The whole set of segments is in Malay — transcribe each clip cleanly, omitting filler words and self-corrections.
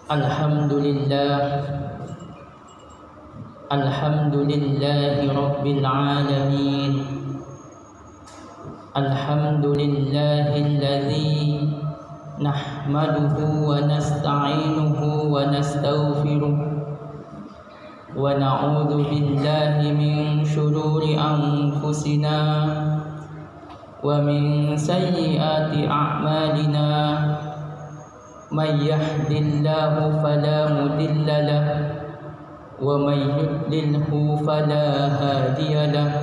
Alhamdulillah Alhamdulillahi Rabbil Alamin. Alhamdulillahilladzi nahmaduhu wa nasta'inuhu wa nastaghfiruh wa na'udzu billahi min shururi anfusina wa min sayyiati a'malina. Man yahdihillahu fala mudilla lahu wa man yudlilhu fala hadiya lahu.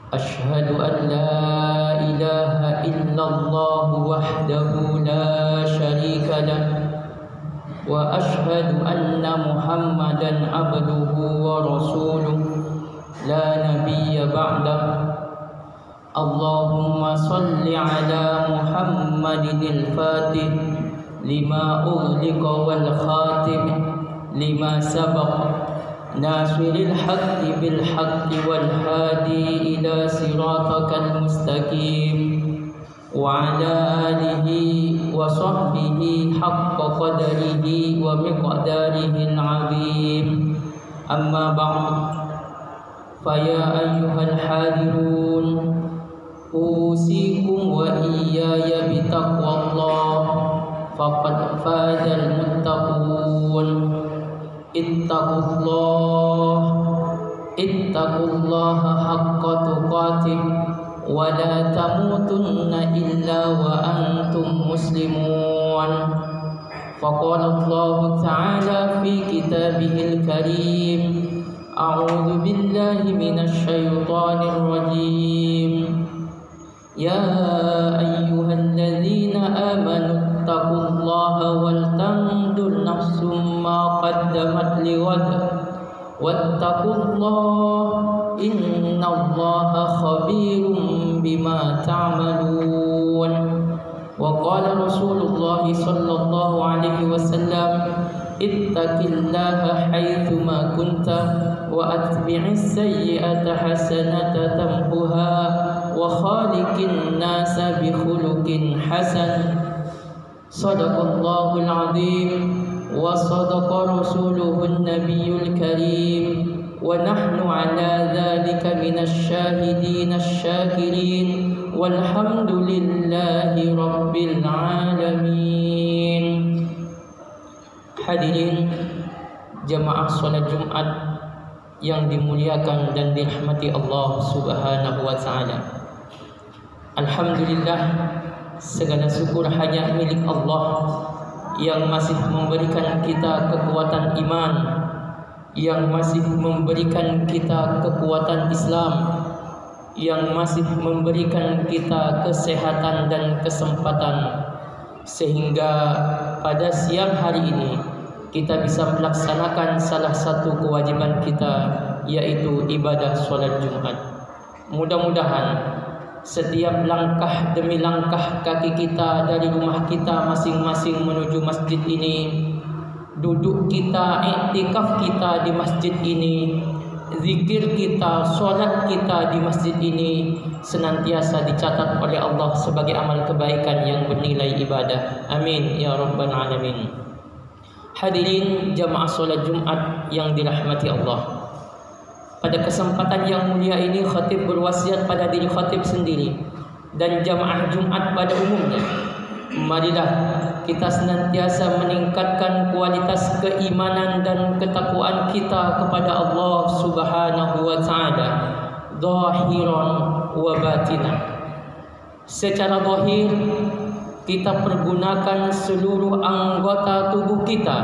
Asyhadu an la ilaha illallah wahdahu la syarika lahu wa asyhadu anna Muhammadan abduhu wa rasuluh la nabiyya ba'dahu. Allahumma salli ala Muhammadin al-Fatih lima ughliqa wal khatim lima sabaq nasiril haqqi bil haqqi wal hadi ila siratakal mustaqim wa ala alihi wa sahbihi haqqa qadarihi wa miqdarihi al-azim. Amma ba'd, fa ya ayyuhal hadirun, usikum wa iyaya bitaqwallah faqad fazal muttaqun. Ittaqullaha haqqa tuqatih wa la tamutunna illa wa antum muslimun. Faqala Allah ta'ala fi kitabihil karim, a'udzu billahi minasy syaithanir rajim. Ya ayyuhalladzina amanu taqullaha wal tanzur nafsum ma qaddamat lighad wattaqullaha innallaha khabirum bima ta'malun. Wa qala Rasulullah sallallahu alaihi wasallam, ittaqillaha haitsu ma kunta wa atbi'is sayyi'ata hasanata tamhuha wa khaliqin nasa bi khuluqin hasan. Sadaqallahul azim wa sadaqa rasuluhun nabiyyul karim wa nahnu ala dzalika minasy syahidin asy-syakirin walhamdulillahi rabbil alamin. Hadirin jamaah salat Jumat yang dimuliakan dan dirahmati Allah Subhanahu wa taala. Alhamdulillah, segala syukur hanya milik Allah yang masih memberikan kita kekuatan iman, yang masih memberikan kita kekuatan Islam, yang masih memberikan kita kesehatan dan kesempatan, sehingga pada siang hari ini kita bisa melaksanakan salah satu kewajiban kita, yaitu ibadah sholat Jumat. Mudah-mudahan setiap langkah demi langkah kaki kita dari rumah kita masing-masing menuju masjid ini, duduk kita, iktikaf kita di masjid ini, zikir kita, sholat kita di masjid ini senantiasa dicatat oleh Allah sebagai amal kebaikan yang bernilai ibadah. Amin ya rabbal alamin. Hadirin jamaah sholat Jumat yang dirahmati Allah, pada kesempatan yang mulia ini khatib berwasiat pada diri khatib sendiri dan jamaah Jumat pada umumnya, marilah kita senantiasa meningkatkan kualitas keimanan dan ketakwaan kita kepada Allah Subhanahu wa taala, zahiran wa batinan. Secara zahir kita pergunakan seluruh anggota tubuh kita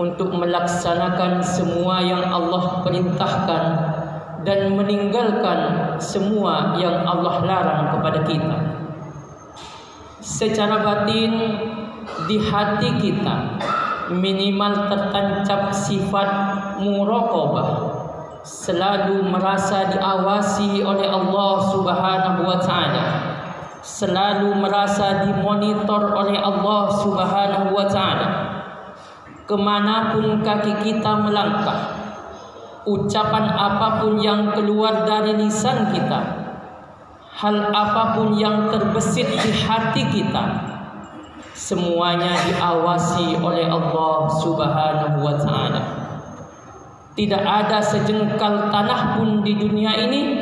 untuk melaksanakan semua yang Allah perintahkan dan meninggalkan semua yang Allah larang kepada kita. Secara batin, di hati kita minimal tertancap sifat muraqabah, selalu merasa diawasi oleh Allah Subhanahu wa taala, selalu merasa dimonitor oleh Allah Subhanahu wa taala. Kemanapun kaki kita melangkah, ucapan apapun yang keluar dari lisan kita, hal apapun yang terbesit di hati kita, semuanya diawasi oleh Allah Subhanahu wa ta'ala. Tidak ada sejengkal tanah pun di dunia ini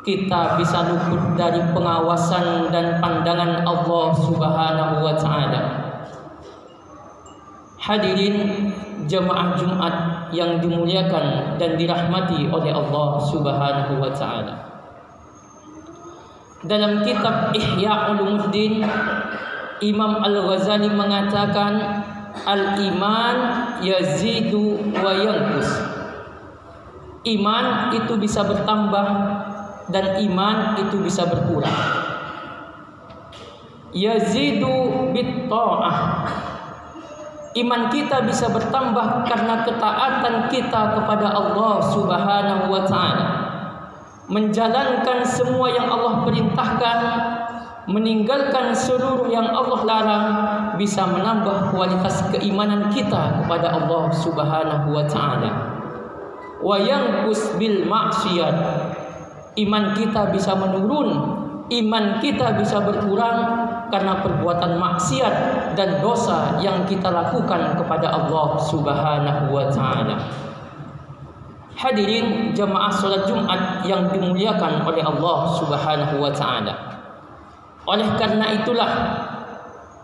kita bisa luput dari pengawasan dan pandangan Allah Subhanahu wa ta'ala. Hadirin jemaah Jumat yang dimuliakan dan dirahmati oleh Allah Subhanahu wa ta'ala. Dalam kitab Ihya Ulumuddin, Imam Al-Ghazali mengatakan al-iman yazidu wa yanqus. Iman itu bisa bertambah dan iman itu bisa berkurang. Yazidu bit-ta'ah. Iman kita bisa bertambah karena ketaatan kita kepada Allah Subhanahu wa ta'ala, menjalankan semua yang Allah perintahkan, meninggalkan seluruh yang Allah larang, bisa menambah kualitas keimanan kita kepada Allah Subhanahu wa ta'ala. Wa yanqus bil maksiyat. Iman kita bisa menurun, iman kita bisa berkurang karena perbuatan maksiat dan dosa yang kita lakukan kepada Allah Subhanahu wa ta'ala. Hadirin jemaah salat Jumat yang dimuliakan oleh Allah Subhanahu wa ta'ala. Oleh karena itulah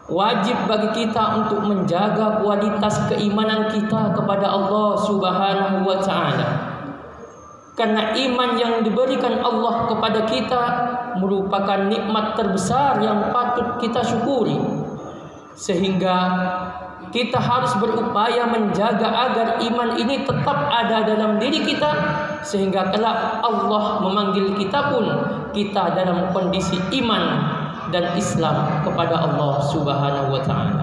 wajib bagi kita untuk menjaga kualitas keimanan kita kepada Allah Subhanahu wa ta'ala. Karena iman yang diberikan Allah kepada kita merupakan nikmat terbesar yang patut kita syukuri. Sehingga kita harus berupaya menjaga agar iman ini tetap ada dalam diri kita, sehingga kelak Allah memanggil kita pun kita dalam kondisi iman dan Islam kepada Allah Subhanahu wa ta'ala.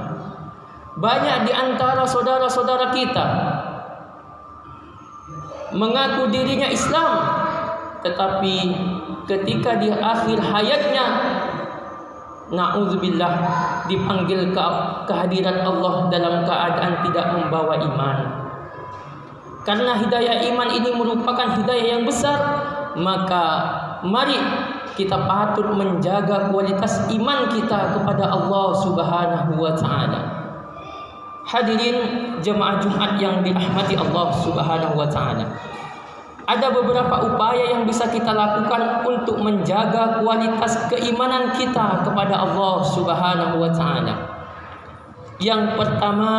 Banyak di antara saudara-saudara kita mengaku dirinya Islam, tetapi ketika di akhir hayatnya, na'udzubillah, dipanggil ke hadirat Allah dalam keadaan tidak membawa iman. Karena hidayah iman ini merupakan hidayah yang besar, maka mari kita patut menjaga kualitas iman kita kepada Allah Subhanahu wa ta'ala. Hadirin jemaah Jumat yang dirahmati Allah Subhanahu wa ta'ala. Ada beberapa upaya yang bisa kita lakukan untuk menjaga kualitas keimanan kita kepada Allah Subhanahu wa ta'ala. Yang pertama,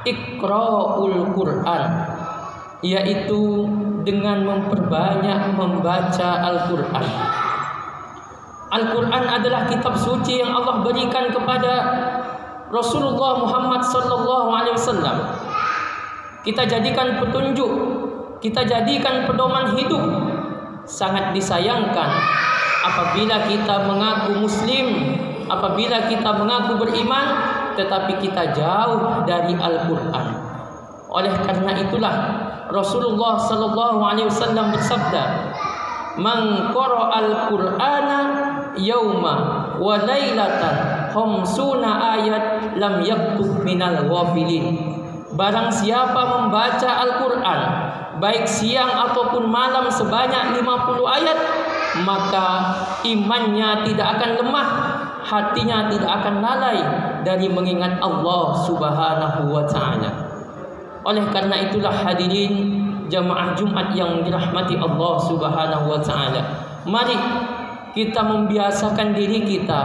iqra'ul Quran, yaitu dengan memperbanyak membaca Al-Quran. Al-Quran adalah kitab suci yang Allah berikan kepada Rasulullah Muhammad sallallahu alaihi wasallam. Kita jadikan petunjuk, kita jadikan pedoman hidup. Sangat disayangkan apabila kita mengaku muslim, apabila kita mengaku beriman, tetapi kita jauh dari Al-Quran. Oleh karena itulah Rasulullah sallallahu alaihi wasallam bersabda, "Man qara'al Qur'ana yauma wa lailatan khamsuna ayat lam yaktub minal ghafilin." Barang siapa membaca Al-Quran baik siang ataupun malam sebanyak 50 ayat, maka imannya tidak akan lemah, hatinya tidak akan lalai dari mengingat Allah Subhanahu wa ta'ala. Oleh karena itulah hadirin jamaah Jumat yang dirahmati Allah Subhanahu wa ta'ala, mari kita membiasakan diri kita,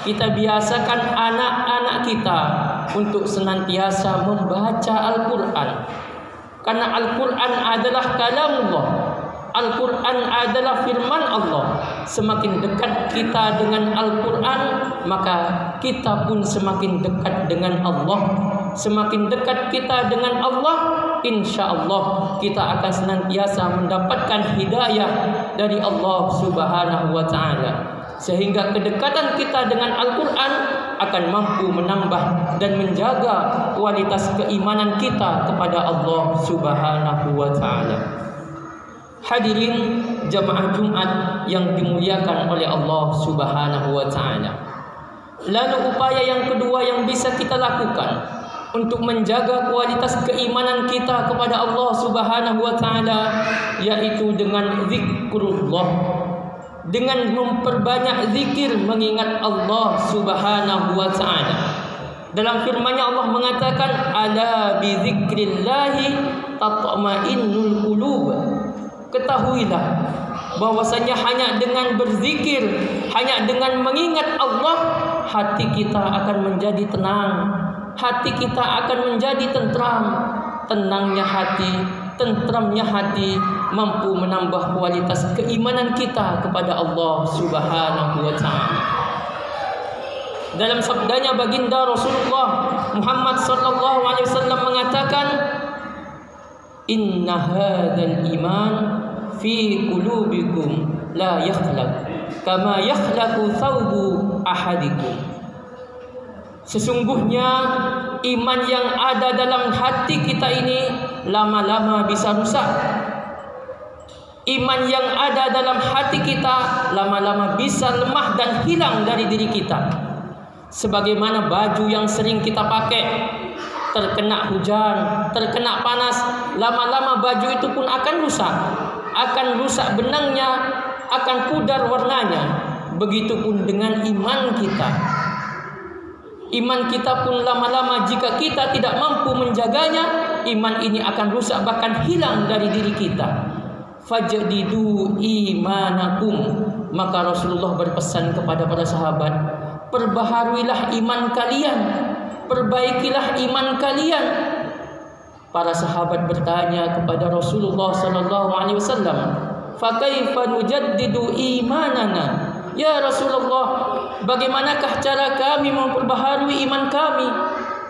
kita biasakan anak-anak kita untuk senantiasa membaca Al-Quran. Karena Al-Quran adalah kalamullah, Al-Quran adalah firman Allah. Semakin dekat kita dengan Al-Quran, maka kita pun semakin dekat dengan Allah. Semakin dekat kita dengan Allah, insya Allah kita akan senantiasa mendapatkan hidayah dari Allah Subhanahu wa ta'ala. Sehingga kedekatan kita dengan Al-Quran akan mampu menambah dan menjaga kualitas keimanan kita kepada Allah Subhanahu wa ta'ala. Hadirin jamaah Jumat yang dimuliakan oleh Allah Subhanahu wa ta'ala. Lalu upaya yang kedua yang bisa kita lakukan untuk menjaga kualitas keimanan kita kepada Allah Subhanahu wa ta'ala, yaitu dengan zikrullah. dengan memperbanyak zikir mengingat Allah Subhanahu wa taala. Dalam firman-Nya Allah mengatakan, ala bi dzikrillahi tatma'innul qulub. Ketahuilah bahwasanya hanya dengan berzikir, hanya dengan mengingat Allah, hati kita akan menjadi tenang, hati kita akan menjadi tentram. Tenangnya hati, tentramnya hati mampu menambah kualitas keimanan kita kepada Allah Subhanahu wa taala. Dalam sabdanya baginda Rasulullah Muhammad sallallahu alaihi wasallam mengatakan, inna hadzal iman fi qulubikum la yakhlaq kama yakhlaqu thawbu ahadikum. Sesungguhnya iman yang ada dalam hati kita ini lama-lama bisa rusak. Iman yang ada dalam hati kita lama-lama bisa lemah dan hilang dari diri kita. Sebagaimana baju yang sering kita pakai, terkena hujan, terkena panas, lama-lama baju itu pun akan rusak benangnya, akan pudar warnanya. Begitupun dengan iman kita. Iman kita pun lama-lama jika kita tidak mampu menjaganya, iman ini akan rusak, bahkan hilang dari diri kita. Fajdidu imanakum. Maka Rasulullah berpesan kepada para sahabat, perbaharuilah iman kalian, perbaikilah iman kalian. Para sahabat bertanya kepada Rasulullah sallallahu alaihi wasallam, "Fa kaifa nujaddidu imanana?" Ya Rasulullah, bagaimanakah cara kami memperbaharui iman kami?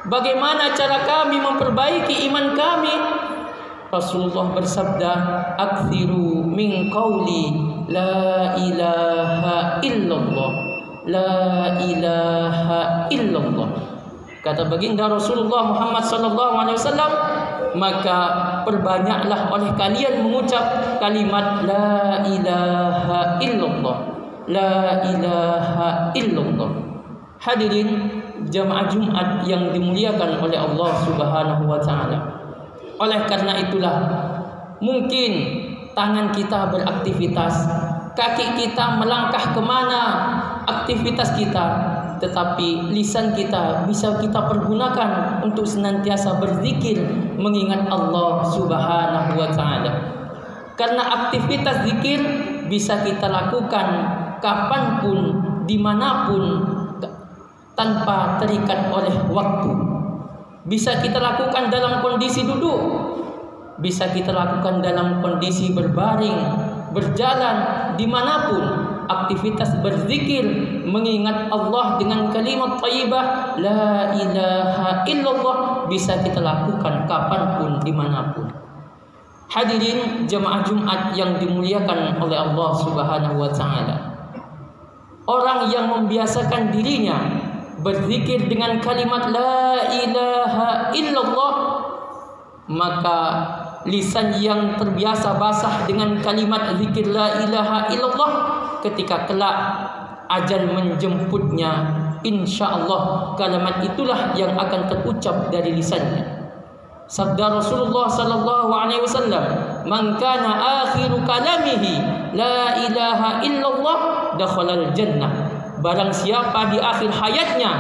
Bagaimana cara kami memperbaiki iman kami? Rasulullah bersabda, "Aktsiru min qauli la ilaha illallah. La ilaha illallah." Kata baginda Rasulullah Muhammad sallallahu alaihi wasallam, maka perbanyaklah oleh kalian mengucap kalimat la ilaha illallah. La ilaha illallah. Hadirin jamaah Jumat yang dimuliakan oleh Allah Subhanahu wa taala. Oleh karena itulah mungkin tangan kita beraktivitas, kaki kita melangkah kemana aktivitas kita, tetapi lisan kita bisa kita pergunakan untuk senantiasa berzikir mengingat Allah Subhanahu wa taala. Karena aktivitas zikir bisa kita lakukan kapanpun, dimanapun, tanpa terikat oleh waktu. Bisa kita lakukan dalam kondisi duduk, bisa kita lakukan dalam kondisi berbaring, berjalan, dimanapun. Aktivitas berzikir mengingat Allah dengan kalimat thayyibah la ilaha illallah bisa kita lakukan kapanpun, dimanapun. Hadirin jemaah Jumat yang dimuliakan oleh Allah Subhanahu wa taala, orang yang membiasakan dirinya berzikir dengan kalimat la ilaha illallah, maka lisan yang terbiasa basah dengan kalimat zikir la ilaha illallah, ketika kelak ajal menjemputnya, insyaallah kalimat itulah yang akan terucap dari lisannya. Sabda Rasulullah sallallahu alaihi wasallam, "Man kana akhiru kalamihi la ilaha illallah dakhalal jannah." Barang siapa di akhir hayatnya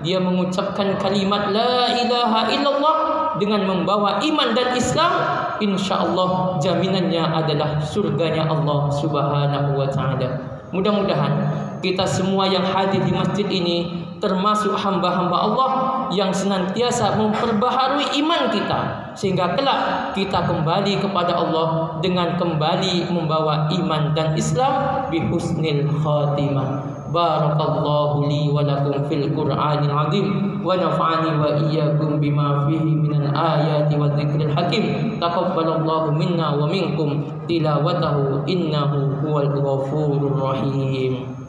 dia mengucapkan kalimat la ilaha illallah dengan membawa iman dan Islam, insyaallah jaminannya adalah surganya Allah Subhanahu wa taala. Mudah-mudahan kita semua yang hadir di masjid ini termasuk hamba-hamba Allah yang senantiasa memperbaharui iman kita, sehingga kelak kita kembali kepada Allah dengan kembali membawa iman dan Islam bi husnil khatimah. Barakallahu li wa lakum fil Qur'anil azim wa nafa'ani wa iyyakum bima fihi minal ayati wa dzikril hakim. Taqabbalallahu minna wa minkum tilawatahu innahu huwal ghafurur rahim.